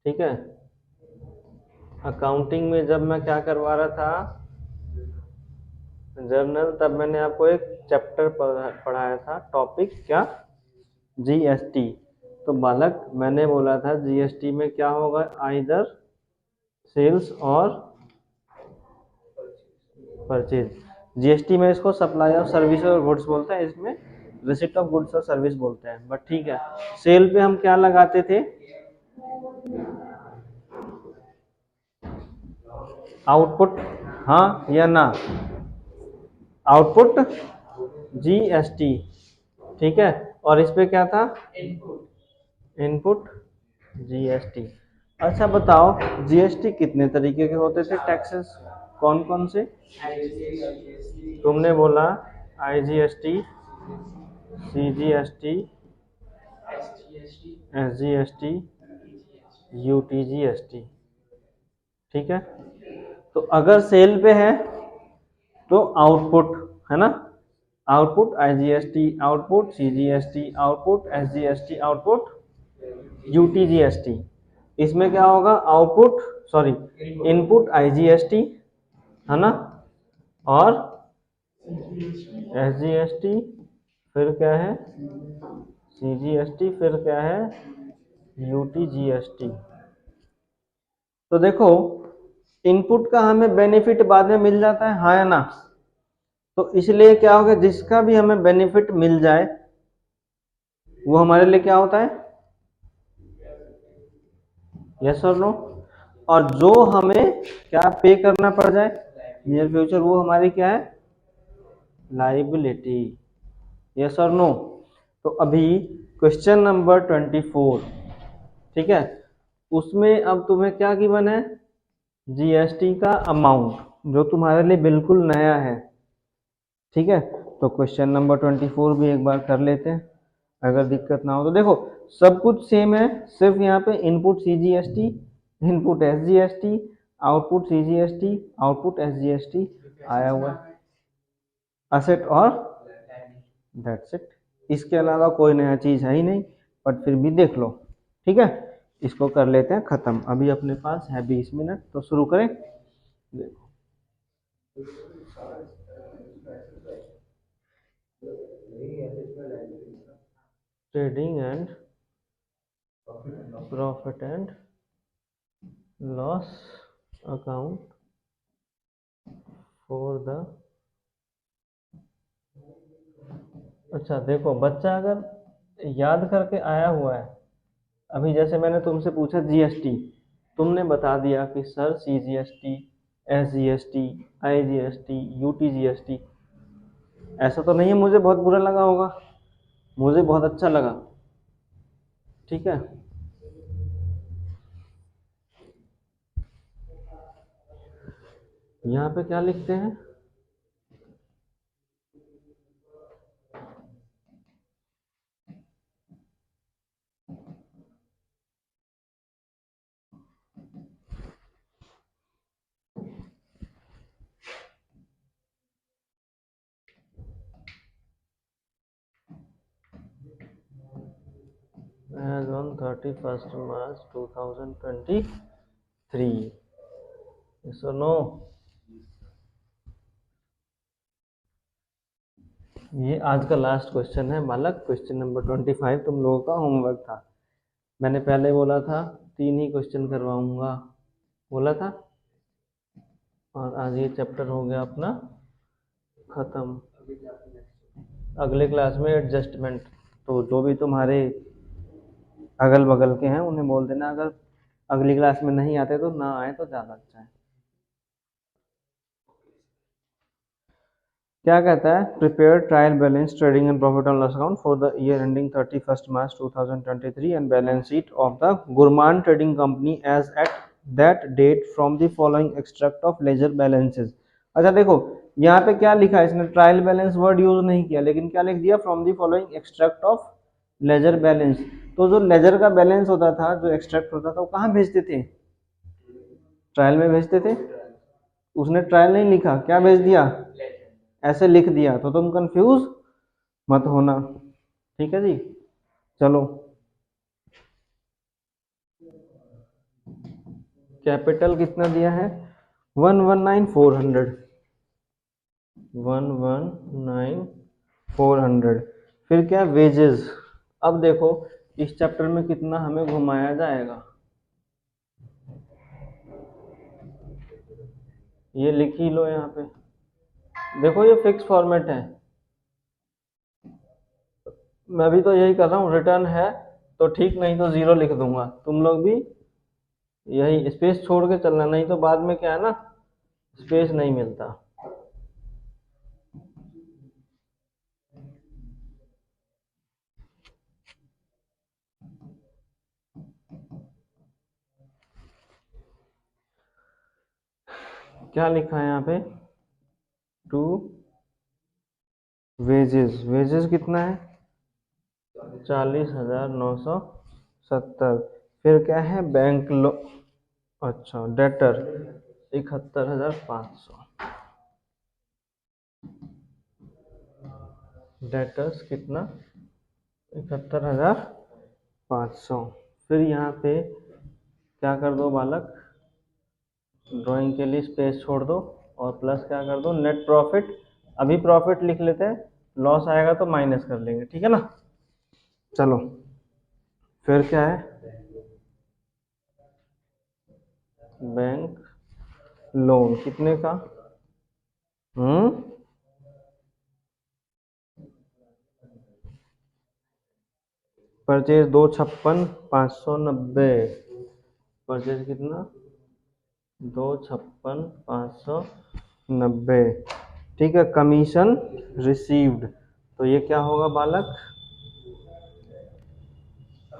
ठीक है। अकाउंटिंग में जब मैं क्या करवा रहा था जर्नल, तब मैंने आपको एक चैप्टर पढ़ाया था, टॉपिक क्या, जीएसटी। तो बालक मैंने बोला था जीएसटी में क्या होगा, आइदर सेल्स और परचेज। जीएसटी में इसको सप्लाई ऑफ सर्विस और गुड्स बोलते हैं, इसमें रिसिप्ट ऑफ गुड्स और सर्विस बोलते हैं, बट ठीक है। सेल पे हम क्या लगाते थे, आउटपुट, हाँ या ना, आउटपुट जीएसटी, ठीक है। और इस पे क्या था, इनपुट जीएसटी। अच्छा बताओ, जीएसटी कितने तरीके के होते थे टैक्सेस, कौन कौन से? तुमने बोला आईजीएसटी, सीजीएसटी, एसजीएसटी, यूटीजीएसटी, ठीक है। तो अगर सेल पे है तो आउटपुट, है ना, output IGST, output CGST, output SGST, output UTGST. इसमें क्या होगा, आउटपुट, सॉरी, इनपुट आईजीएसटी, है ना, और एसजीएसटी, फिर क्या है सीजीएसटी, फिर क्या है यूटीजीएसटी। तो देखो, इनपुट का हमें बेनिफिट बाद में मिल जाता है, हाँ या ना। तो इसलिए क्या होगा, जिसका भी हमें बेनिफिट मिल जाए वो हमारे लिए क्या होता है, यस और नो। और जो हमें क्या पे करना पड़ जाए नियर फ्यूचर, वो हमारी क्या है, लाइबिलिटी, यस और नो। तो अभी क्वेश्चन नंबर 24, ठीक है, उसमें अब तुम्हें क्या गिवन है, जीएसटी का अमाउंट जो तुम्हारे लिए बिल्कुल नया है, ठीक है। तो क्वेश्चन नंबर 24 भी एक बार कर लेते हैं, अगर दिक्कत ना हो तो। देखो सब कुछ सेम है, सिर्फ यहाँ पे input CGST, input SGST, output CGST, output SGST आया हुआ है, असेट और दैट्स इट। इसके अलावा कोई नया चीज है ही नहीं, बट फिर भी देख लो, ठीक है। इसको कर लेते हैं खत्म, अभी अपने पास है 20 मिनट, तो शुरू करें। देखो, trading and profit and loss account for the, अच्छा देखो, बच्चा अगर याद करके आया हुआ है, अभी जैसे मैंने तुमसे पूछा जीएसटी, तुमने बता दिया कि sir CGST, SGST, IGST, UTGST, ऐसा तो नहीं है मुझे बहुत बुरा लगा होगा, मुझे बहुत अच्छा लगा, ठीक है। यहाँ पे क्या लिखते हैं, एज ऑन 31 मार्च 2023, यस और नो। ये आज का लास्ट क्वेश्चन है बालक, क्वेश्चन नंबर 25 तुम लोगों का होमवर्क था। मैंने पहले बोला था 3 ही क्वेश्चन करवाऊंगा, बोला था, और आज ये चैप्टर हो गया अपना खत्म। अगले क्लास में एडजस्टमेंट, तो जो भी तुम्हारे अगल बगल के हैं उन्हें बोल देना, अगर अगली क्लास में नहीं आते तो ना आए तो ज़्यादा अच्छा है। क्या कहता है, prepare trial balance trading and profit and loss account for the year ending 31 March 2023 and balance sheet of the Gurman trading company as at that date from the following extract of ledger balances. अच्छा देखो, यहाँ पे क्या लिखा है, इसने trial balance word use नहीं किया, लेकिन क्या लिख दिया, from the following extract of ledger balance. तो जो लेजर का बैलेंस होता था, जो एक्सट्रैक्ट होता था, वो कहाँ भेजते थे, ट्रायल में भेजते थे। उसने ट्रायल नहीं लिखा, क्या भेज दिया, ऐसे लिख दिया, तो तुम कंफ्यूज मत होना, ठीक है जी। चलो कैपिटल कितना दिया है 119,400, 119,400। फिर क्या वेजेस। अब देखो इस चैप्टर में कितना हमें घुमाया जाएगा, ये लिख ही लो यहाँ पे। देखो ये फिक्स फॉर्मेट है, मैं भी तो यही कर रहा हूँ, रिटर्न है तो ठीक, नहीं तो जीरो लिख दूंगा। तुम लोग भी यही स्पेस छोड़ के चलना, नहीं तो बाद में क्या है ना, स्पेस नहीं मिलता। क्या लिखा है यहाँ पे, टू वेजेस, वेजेस कितना है 40,970। फिर क्या है बैंक लो, अच्छा डेटर 71,500, डेटर्स कितना 71,500। फिर यहाँ पे क्या कर दो बालक, ड्राइंग के लिए स्पेस छोड़ दो और प्लस क्या कर दो नेट प्रॉफिट। अभी प्रॉफिट लिख लेते हैं, लॉस आएगा तो माइनस कर लेंगे, ठीक है ना। चलो फिर क्या है, बैंक लोन कितने का, हम्म परचेज 256,590, परचेज कितना 256,590। ठीक है, कमीशन रिसीव्ड, तो ये क्या होगा बालक,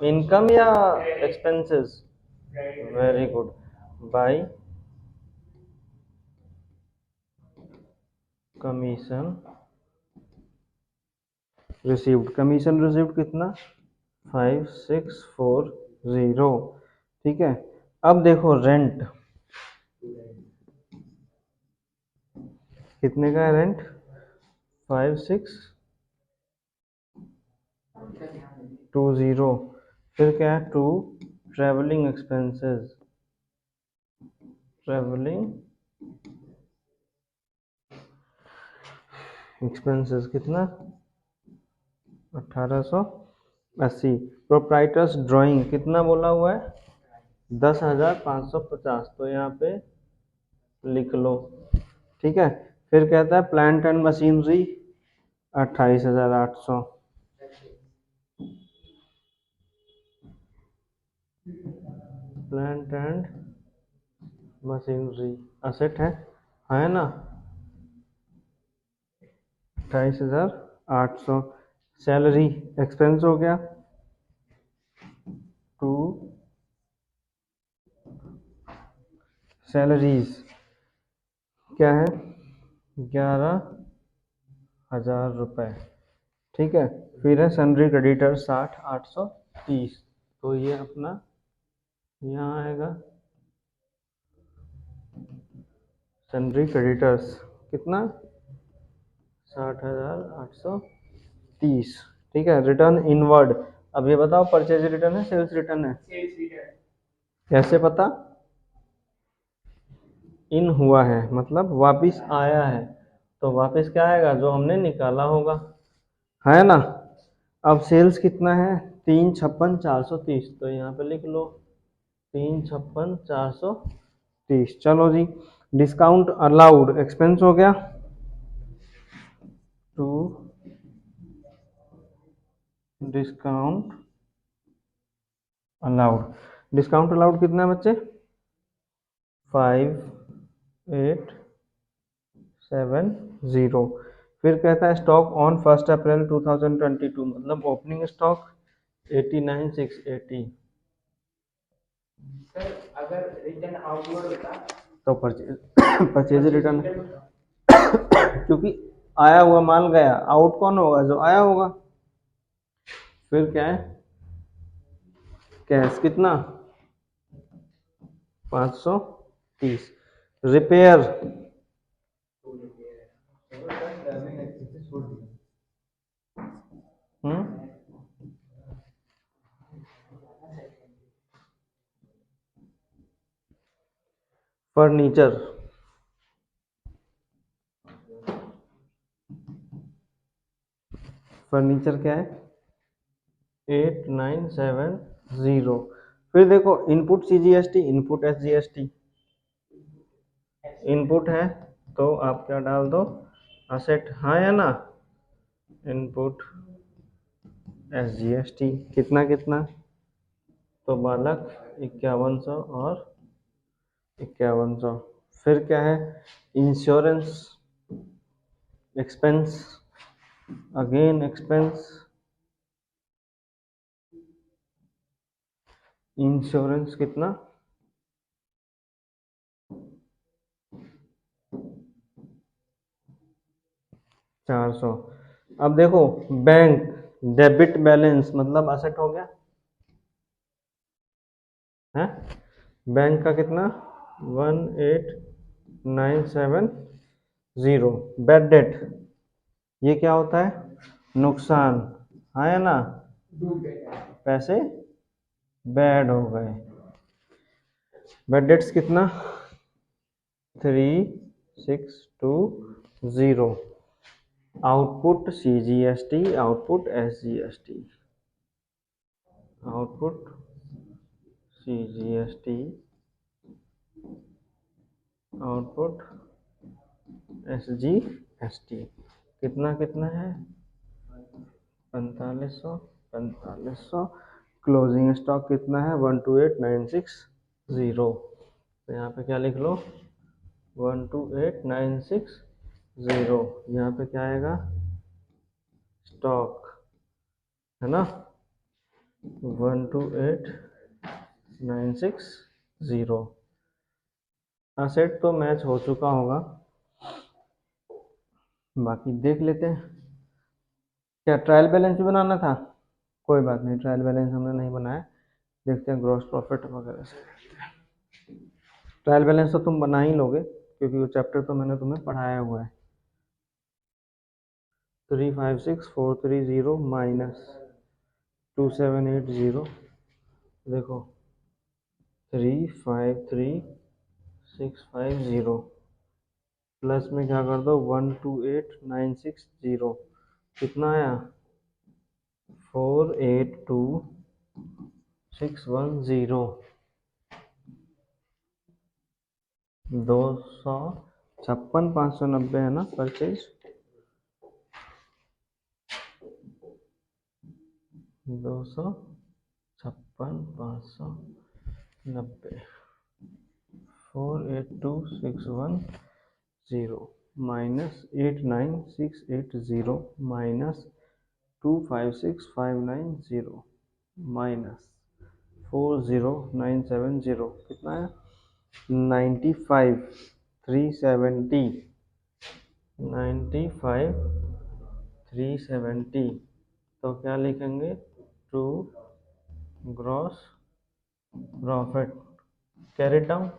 इनकम या expenses, very good, bye commission received. Commission received कितना 5640। ठीक है, अब देखो रेंट कितने का है, रेंट 5620। फिर क्या है to travelling expenses, travelling expenses कितना 1880। प्रोप्राइटर्स ड्राइंग कितना बोला हुआ है 10,550, तो यहाँ पे लिख लो। ठीक है, फिर कहता है plant and machinery 28,800। Plant and machinery asset है ना 28,800। सैलरी एक्सपेंस हो गया, टू सैलरीज क्या है 11,000 रुपये। ठीक है, फिर है सन्ड्री क्रेडिटर 60,830, तो ये अपना यहाँ आएगा सन्ड्री क्रेडिटर्स कितना 60,830। ठीक है, रिटर्न इनवर्ड। अब ये बताओ परचेज रिटर्न है सेल्स रिटर्न है, कैसे पता, इन हुआ है मतलब वापिस आया है, तो वापिस क्या आएगा जो हमने निकाला होगा, है ना। अब सेल्स कितना है 356,430, तो यहाँ पे लिख लो 356,430। चलो जी, डिस्काउंट अलाउड एक्सपेंस हो गया, to discount allowed. Discount allowed कितना है बच्चे 5870। फिर कहता है स्टॉक ऑन 1 अप्रैल 2022, मतलब ओपनिंग स्टॉक 89,680। सर अगर रिटर्न आउटवर्ड होता तो परचेज परचेज रिटर्न, क्योंकि आया हुआ माल गया, आउट कौन होगा जो आया होगा। फिर क्या है कैश कितना 530। रिपेयर हम्म फर्नीचर, फर्नीचर क्या है 8970। फिर देखो input CGST, input SGST, input है तो आप क्या डाल दो असेट, हाँ या ना, इनपुट SGST कितना कितना, तो बालक 5100 और 5100। फिर क्या है insurance expense, again expense, insurance कितना 400। अब देखो बैंक डेबिट बैलेंस मतलब असेट हो गया है, बैंक का कितना 18970। बैड डेट ये क्या होता है नुकसान, हाँ या ना, पैसे बैड हो गए। बैड डेट्स कितना 3620। Output CGST, output SGST, output CGST, output SGST कितना कितना है 4500, 4500। क्लोजिंग स्टॉक कितना है 128960। तो यहाँ पे क्या लिख लो 128960। यहाँ पे क्या आएगा स्टॉक है ना 128960। असेट तो मैच हो चुका होगा, बाकी देख लेते हैं। क्या ट्रायल बैलेंस भी बनाना था, कोई बात नहीं, ट्रायल बैलेंस हमने नहीं बनाया, देखते हैं ग्रॉस प्रॉफिट वगैरह से। ट्रायल बैलेंस तो तुम बना ही लोगे क्योंकि वो चैप्टर तो मैंने तुम्हें पढ़ाया हुआ है। 356430 माइनस 2780, देखो 353650 प्लस में क्या कर दो 128960, कितना आया 482610। 256,590 है ना परचेज, 256,590, 482610 माइनस 89680 माइनस 256,590 माइनस 40970, कितना है 95,370, 95,370। तो क्या लिखेंगे to gross profit, carry down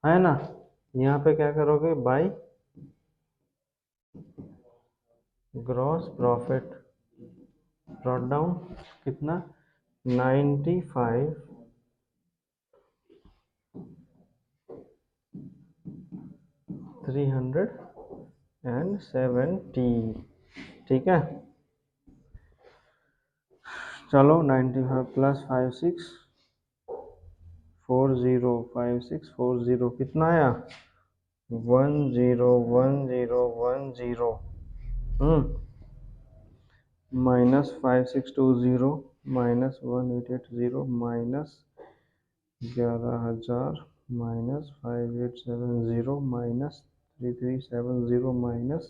है ना। यहाँ पे क्या करोगे by gross profit, brought down कितना 95,370। ठीक है, चलो 95 प्लस 5640 कितना आया 101010। Minus 5620 minus 1880 minus 11,000 minus 5870 minus 3370 minus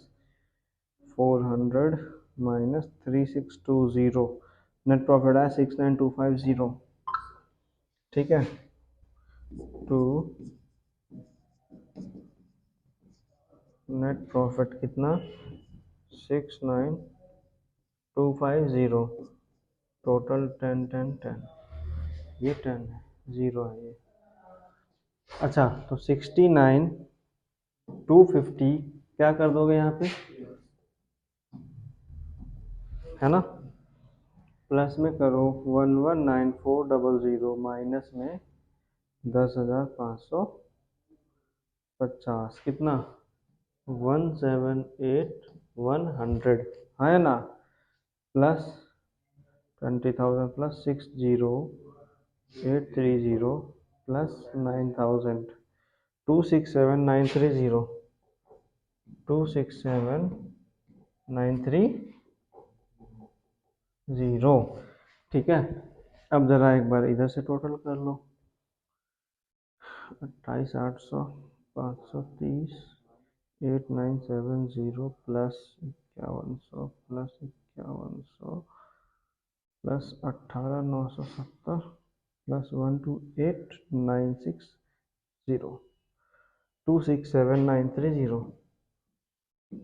400 minus 3620। Net profit है 69250। ठीक है, टू नेट प्रॉफिट कितना 69250, टोटल 10 10 10, ये 10 है, 0 है ये। अच्छा तो 69,250 क्या कर दोगे यहाँ पे है ना, प्लस में करो 119400 माइनस में 10,500 50 कितना 178 100 है ना, प्लस 20,000 प्लस 60830 प्लस 9,000 267,930 267,930। ठीक है, अब जरा एक बार इधर से टोटल कर लो। 28,800 530 8970 प्लस 5100 प्लस 5100 प्लस 18,970 प्लस 128,960 267,930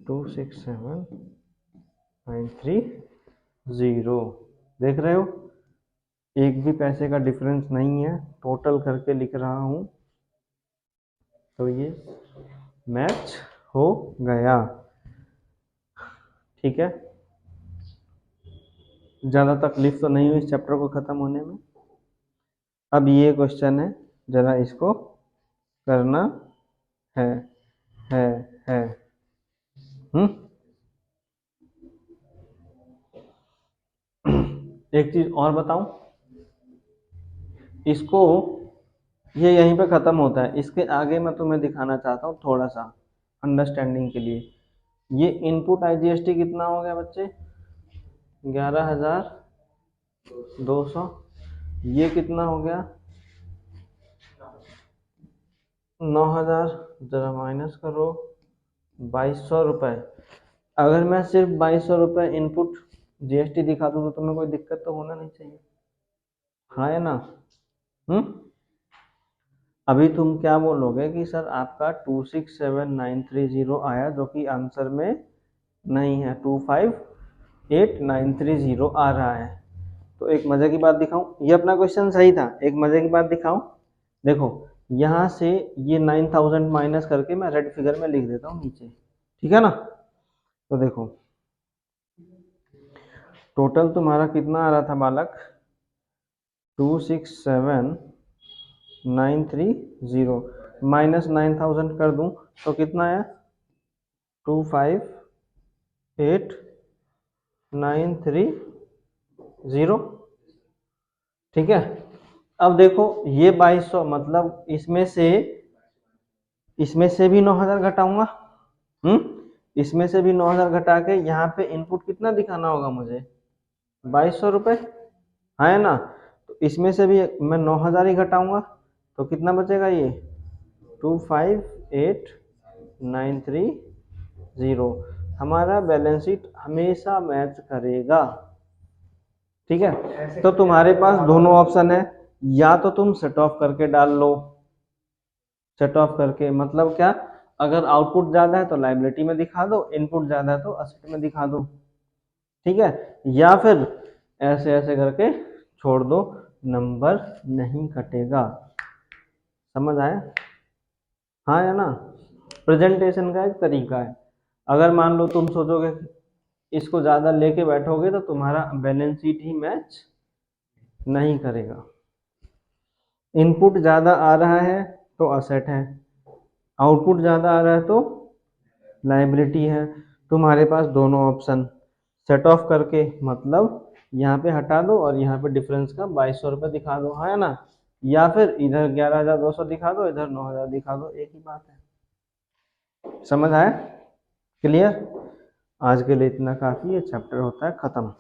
267,930। देख रहे हो, एक भी पैसे का डिफरेंस नहीं है, टोटल करके लिख रहा हूं, तो ये मैच हो गया। ठीक है, ज़्यादा तकलीफ तो नहीं हुई इस चैप्टर को ख़त्म होने में। अब ये क्वेश्चन है, ज़रा इसको करना है है है एक चीज़ और बताऊं, इसको ये यहीं पे ख़त्म होता है, इसके आगे मैं तुम्हें दिखाना चाहता हूँ थोड़ा सा अंडरस्टैंडिंग के लिए। ये इनपुट आईजीएसटी कितना हो गया बच्चे, 11,200। ये कितना हो गया 9,000, जरा माइनस करो 2,200 रुपये। अगर मैं सिर्फ 2,200 रुपये इनपुट जीएसटी दिखा दूँ तो तुम्हें कोई दिक्कत तो होना नहीं चाहिए, हाँ है ना। अभी तुम क्या बोलोगे कि सर आपका 267,930 आया, जो कि आंसर में नहीं है, 258,930 आ रहा है। तो एक मजे की बात दिखाऊं, ये अपना क्वेश्चन सही था, एक मजे की बात दिखाऊं। देखो यहां से ये 9,000 माइनस करके मैं रेड फिगर में लिख देता हूं नीचे, ठीक है ना। तो देखो टोटल तुम्हारा कितना आ रहा था बालक, 267,930 माइनस 9,000 कर दूं तो कितना आया 258,930। ठीक है, अब देखो ये 2,200 मतलब इसमें से भी 9,000 घटाऊंगा, इसमें से भी 9,000 घटा के यहाँ पे इनपुट कितना दिखाना होगा मुझे, 2,200 रुपये, है ना। तो इसमें से भी मैं 9,000 ही घटाऊंगा तो कितना बचेगा, ये 258,930। हमारा बैलेंस शीट हमेशा मैच करेगा। ठीक है, तो तुम्हारे पास दोनों ऑप्शन है, या तो तुम सेट ऑफ करके डाल लो, सेट ऑफ करके मतलब क्या, अगर आउटपुट ज्यादा है तो लायबिलिटी में दिखा दो, इनपुट ज्यादा है तो असेट में दिखा दो। ठीक है, या फिर ऐसे ऐसे करके छोड़ दो, नंबर नहीं कटेगा। समझ आया, हाँ या ना। प्रेजेंटेशन का एक तरीका है, अगर मान लो तुम सोचोगे इसको ज़्यादा लेके बैठोगे तो तुम्हारा बैलेंस शीट ही मैच नहीं करेगा। इनपुट ज़्यादा आ रहा है तो असेट है, आउटपुट ज़्यादा आ रहा है तो लायबिलिटी है। तुम्हारे पास दोनों ऑप्शन, सेट ऑफ करके मतलब यहाँ पे हटा दो और यहाँ पे डिफरेंस का 2,200 रुपये दिखा दो, है ना, या फिर इधर 11,200 दिखा दो, इधर 9,000 दिखा दो, एक ही बात है। समझ आया, क्लियर। आज के लिए इतना काफ़ी है, चैप्टर होता है ख़त्म।